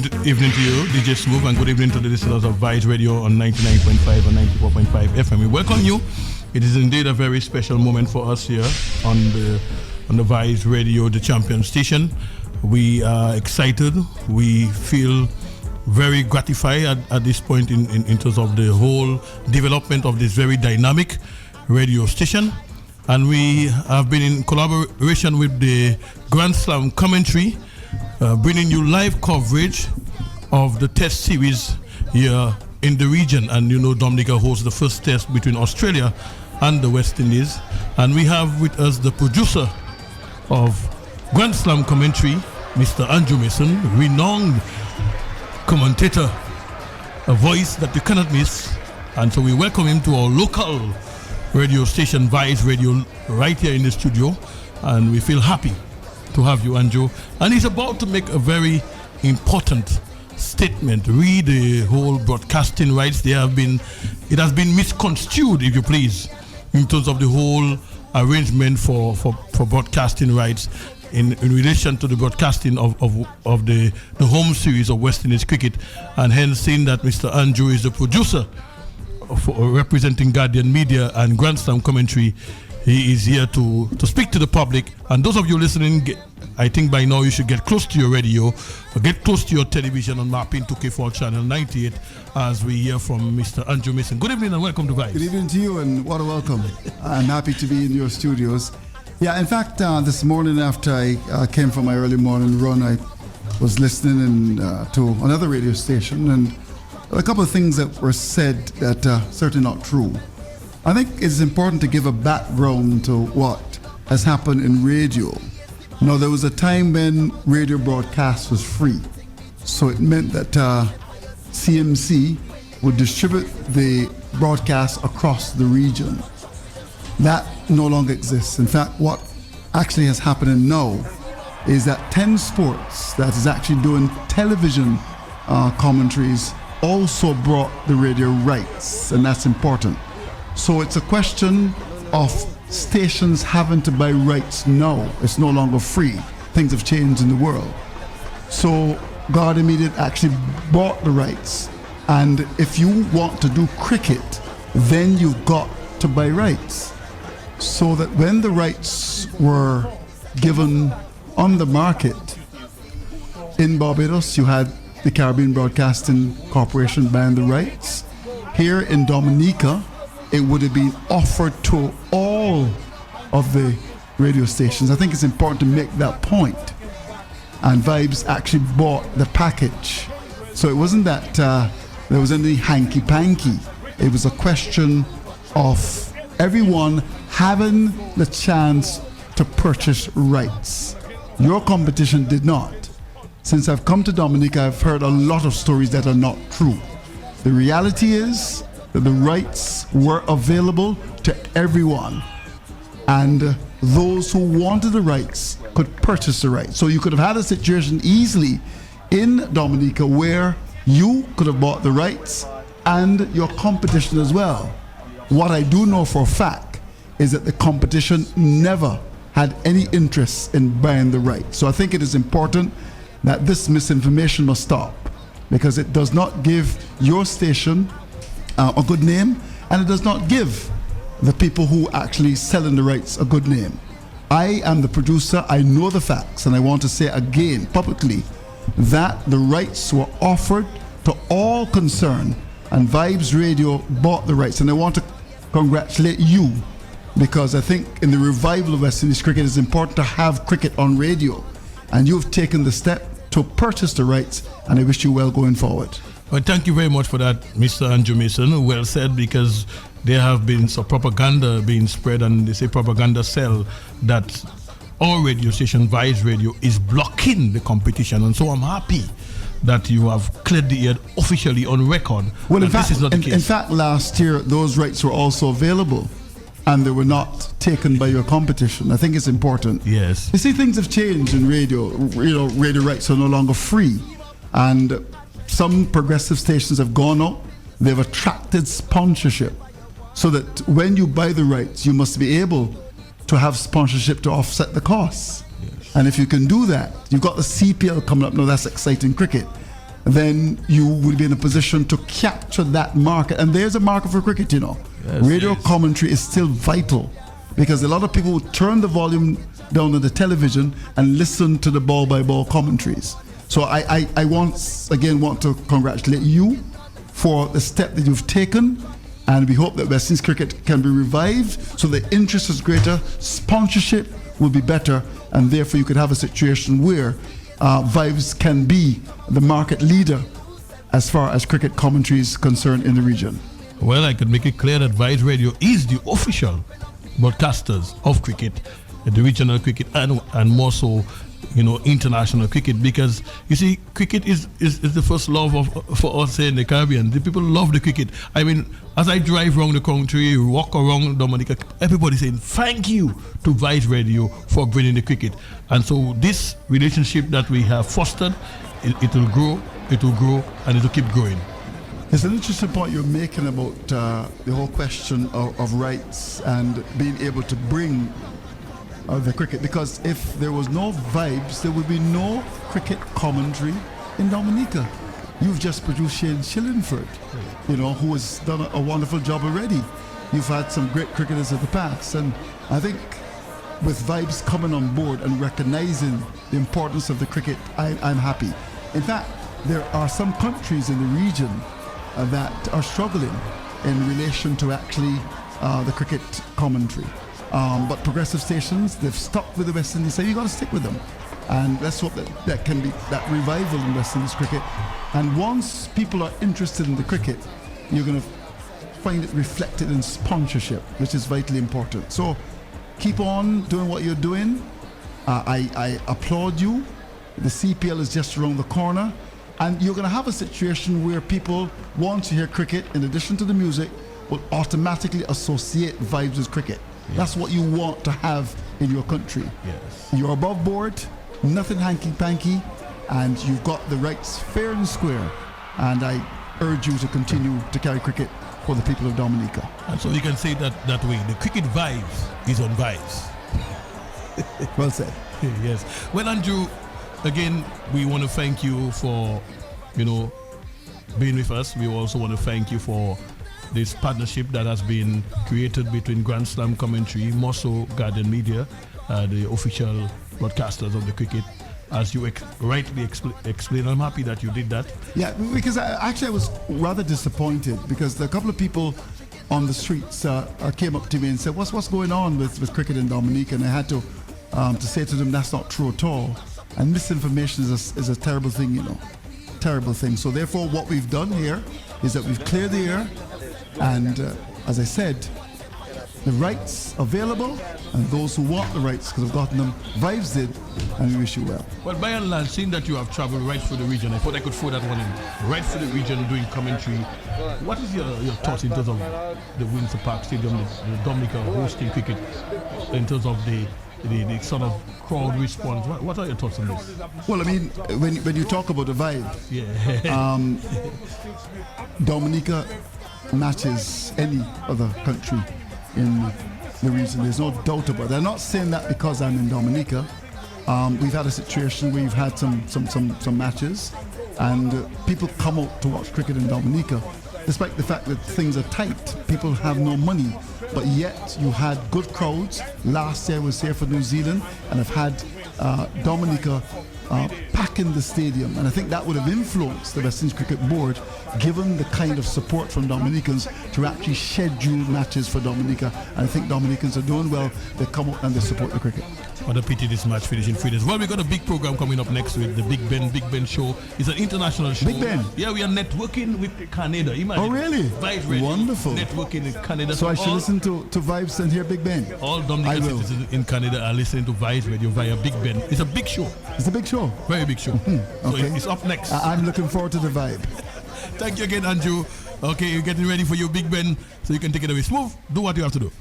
evening to you, DJ Smooth, and good evening to the listeners of Vibes Radio on 99.5 and 94.5 FM. We welcome you. It is indeed a very special moment for us here on the Vibes Radio, the champion station. We are excited. We feel very gratified at this point in terms of the whole development of this very dynamic radio station. And we have been in collaboration with the Grand Slam commentary, bringing you live coverage of the test series here in the region. And you know, Dominica hosts the first test between Australia and the West Indies. And we have with us the producer of Grand Slam commentary, Mr. Andrew Mason, renowned commentator, a voice that you cannot miss. And so we welcome him to our local radio station, Vibes Radio, right here in the studio. And we feel happy to have you, Andrew. And he's about to make a very important statement. Read the whole broadcasting rights. It has been misconstrued, if you please, in terms of the whole arrangement for broadcasting rights in relation to the broadcasting of the home series of West Indies cricket. And hence, seeing that Mr. Andrew is the producer for representing Guardian Media and Grand Slam commentary, he is here to speak to the public. And those of you listening, I think by now you should get close to your radio, or get close to your television on mapping to K4 Channel 98 as we hear from Mr. Andrew Mason. Good evening and welcome to Vibes. Good evening to you, and what a welcome. I'm happy to be in your studios. Yeah, in fact, this morning after I came from my early morning run, I was listening to another radio station, and a couple of things that were said that are certainly not true. I think it's important to give a background to what has happened in radio. Now, there was a time when radio broadcast was free. So it meant that CMC would distribute the broadcast across the region. That no longer exists. In fact, what actually has happened now is that 10 Sports, that is actually doing television commentaries, also brought the radio rights, and that's important. So it's a question of stations having to buy rights now. It's no longer free. Things have changed in the world. So Guardian Media actually bought the rights. And if you want to do cricket, then you've got to buy rights. So that when the rights were given on the market, in Barbados, you had the Caribbean Broadcasting Corporation buying the rights. Here in Dominica, it would have been offered to all of the radio stations. I think it's important to make that point. And Vibes actually bought the package. So it wasn't that there was any hanky-panky. It was a question of everyone having the chance to purchase rights. Your competition did not. Since I've come to Dominica, I've heard a lot of stories that are not true. The reality is that the rights were available to everyone, and those who wanted the rights could purchase the rights. So you could have had a situation easily in Dominica where you could have bought the rights and your competition as well. What I do know for a fact is that the competition never had any interest in buying the rights. So I think it is important that this misinformation must stop, because it does not give your station a good name, and it does not give the people who actually selling the rights a good name. I am the producer, I know the facts, and I want to say again publicly that the rights were offered to all concerned, and Vibes Radio bought the rights. And I want to congratulate you, because I think in the revival of West Indies cricket, it's important to have cricket on radio, and you've taken the step to purchase the rights, and I wish you well going forward. Well, thank you very much for that, Mr. Andrew Mason. Well said, because there have been some propaganda being spread, and they say propaganda cell that our radio station, Vibes Radio, is blocking the competition. And so I'm happy that you have cleared the air officially on record. Well, in fact, this is not the case. In fact, last year, those rights were also available, and they were not taken by your competition. I think it's important. Yes. You see, things have changed in radio. You know, radio rights are no longer free, and some progressive stations have gone up. They've attracted sponsorship, so that when you buy the rights, you must be able to have sponsorship to offset the costs. Yes. And if you can do that, you've got the CPL coming up now. That's exciting cricket. then you will be in a position to capture that market. And there's a market for cricket, you know. Yes, Radio yes. commentary is still vital because a lot of people will turn the volume down on the television and listen to the ball-by-ball commentaries. So I once again want to congratulate you for the step that you've taken, and we hope that West Indies cricket can be revived so the interest is greater, sponsorship will be better, and therefore you could have a situation where Vibes can be the market leader as far as cricket commentary is concerned in the region. Well, I could make it clear that Vibes Radio is the official broadcasters of cricket, the regional cricket, and more so, international cricket, because you see, cricket is the first love for us here in the Caribbean. The people love the cricket. I mean, as I drive around the country, walk around Dominica, everybody saying thank you to Vice Radio for bringing the cricket. And so this relationship that we have fostered, it will grow, and it will keep growing. It's an interesting point you're making about the whole question of rights and being able to bring the cricket, because if there was no Vibes, there would be no cricket commentary in Dominica. You've just produced Shane Shillingford, who has done a wonderful job already. You've had some great cricketers of the past, and I think with Vibes coming on board and recognizing the importance of the cricket, I'm happy. In fact, there are some countries in the region that are struggling in relation to actually the cricket commentary. But progressive stations, they've stuck with the West Indies, so you've got to stick with them. And let's hope that can be that revival in West Indies cricket. And once people are interested in the cricket, you're going to find it reflected in sponsorship, which is vitally important. So keep on doing what you're doing. I applaud you. The CPL is just around the corner. And you're going to have a situation where people want to hear cricket, in addition to the music, will automatically associate Vibes with cricket. Yes. That's what you want to have in your country. Yes. You're above board, nothing hanky-panky, and you've got the rights fair and square. And I urge you to continue to carry cricket for the people of Dominica. And so you can say that way. The cricket Vibes is on Vibes. Well said. Yes. Well, Andrew, again, we want to thank you for, being with us. We also want to thank you for this partnership that has been created between Grand Slam Commentary, more so Guardian Media, the official broadcasters of the cricket. As you rightly explained, I'm happy that you did that. Yeah, because I was rather disappointed because a couple of people on the streets came up to me and said, what's going on with cricket in Dominica? And I had to say to them, that's not true at all. And misinformation is a terrible thing, terrible thing. So therefore, what we've done here is that we've cleared the air. And as I said, the rights available, and those who want the rights could have gotten them. Vibes did, and we wish you well. Well, by and large, seeing that you have traveled right through the region, I thought I could throw that one in. Right through the region doing commentary. What is your thoughts in terms of the Windsor Park Stadium, the Dominica hosting cricket, in terms of the sort of crowd response? What are your thoughts on this? Well, I mean, when you talk about the vibe, Dominica matches any other country in the region. There's no doubt about that. I'm not saying that because I'm in Dominica. We've had a situation where we've had some matches, and people come out to watch cricket in Dominica, despite the fact that things are tight. People have no money, but yet you had good crowds. Last year I was here for New Zealand, and I've had Dominica packing the stadium, and I think that would have influenced the West Indies Cricket Board, given the kind of support from Dominicans to actually schedule matches for Dominica. And I think Dominicans are doing well. They come out and they support the cricket. What a pity this match finished in 3 days. Well, we've got a big program coming up next week, the Big Ben Show. It's an international show. Big Ben? Yeah, we are networking with Canada. Imagine. Oh, really? Vibes Radio. Wonderful. Networking in Canada. So I should listen to Vibes and hear Big Ben? All Dominican citizens in Canada are listening to Vibes Radio via Big Ben. It's a big show. It's a big show? Very big show. Okay. So it's up next. I'm looking forward to the vibe. Thank you again, Andrew. Okay, you're getting ready for your Big Ben, so you can take it away. Smooth, do what you have to do.